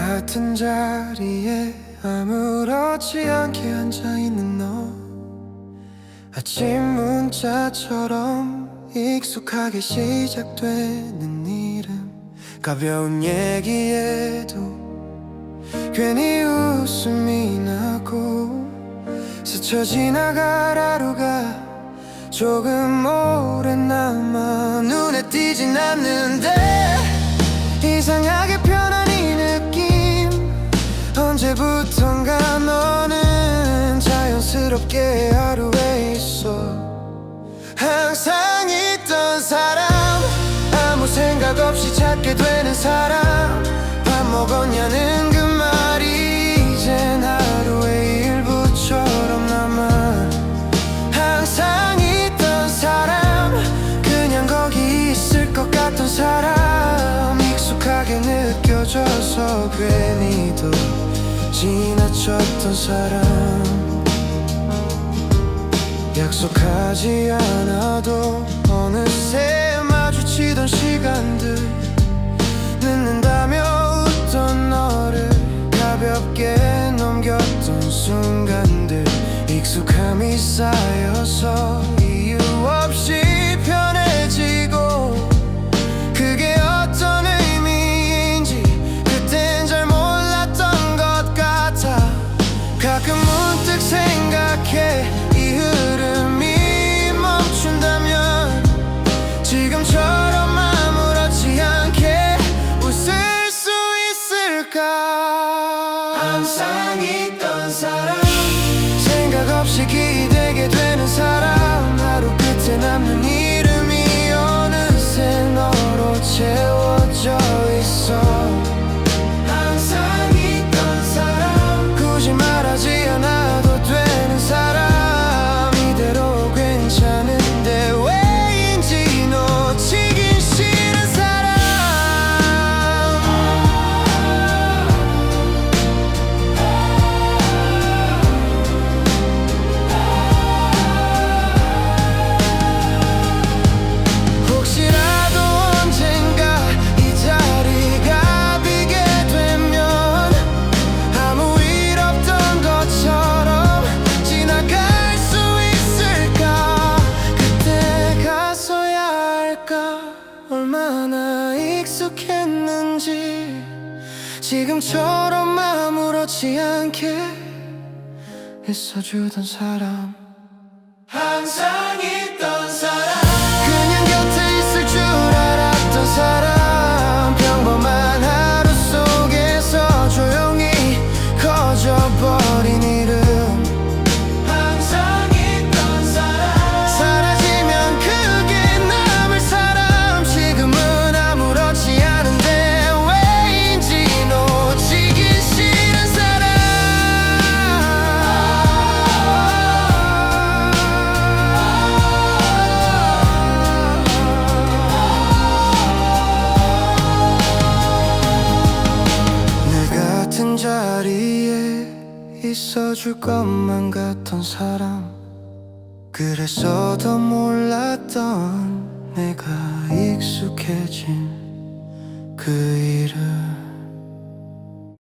같은 자리에 아무렇지 않게 앉아있는 너, 아침 문자처럼 익숙하게 시작되는 이름, 가벼운 얘기에도 괜히 웃음이 나고 스쳐 지나갈 하루가 조금 오래 남아 눈에 띄진 않는데 이상하게 편한 이 느낌, 언제부턴가 너는 자연스럽게 하루에 있어. 항상 있던 사람, 아무 생각 없이 찾게 되는 사람, 밥 먹었냐는 그 말이 이젠 하루의 일부처럼 남아. 항상 있던 사람, 그냥 거기 있을 것 같던 사람, 익숙하게 느껴져서 괜히 더 지나쳤던 사람. 약속하지 않아도 어느새 마주치던 시간들, 늦는다며 웃던 너를 가볍게 넘겼던 순간들, 익숙함이 쌓여서 이유 없이 편해지고 그게 어떤 의미인지 그땐 잘 몰랐던 것 같아. 가끔 문득 생각해, 이 흐름이 멈춘다면 지금처럼 아무렇지 않게 웃을 수 있을까. 항상 있던 사람, 생각 없이 기대게 되는 사람, 하루 끝에 남는 이름이 어느새 너로 채워져 있어. 항상 있던 사람, 굳이 말하지 않아도 되는 사람, 이대로 괜찮은데 왜인지 놓치긴 싫은 사람. 혹시라도 언젠가 이 자리가 비게 되면 아무 일 없던 것처럼 지나갈 수 있을까. 그때 가서야 알까, 얼마나 익숙했는지 지금처럼 아무렇지 않게 있어주던 사람. 항상 있던 사람, 그냥 곁에 있을 줄 알았던 사람, 평범한 하루 속에서 조용히 커져버린 이름. 항상 있던 사람, 사라지면 그게 남을 사람, 지금은 아무렇지 않은데 왜인지 놓치기 싫은 사람. 내 같은 자리에 있어줄 것만 같던 사람, 그래서 더 몰랐던 내가 익숙해진 그 이름.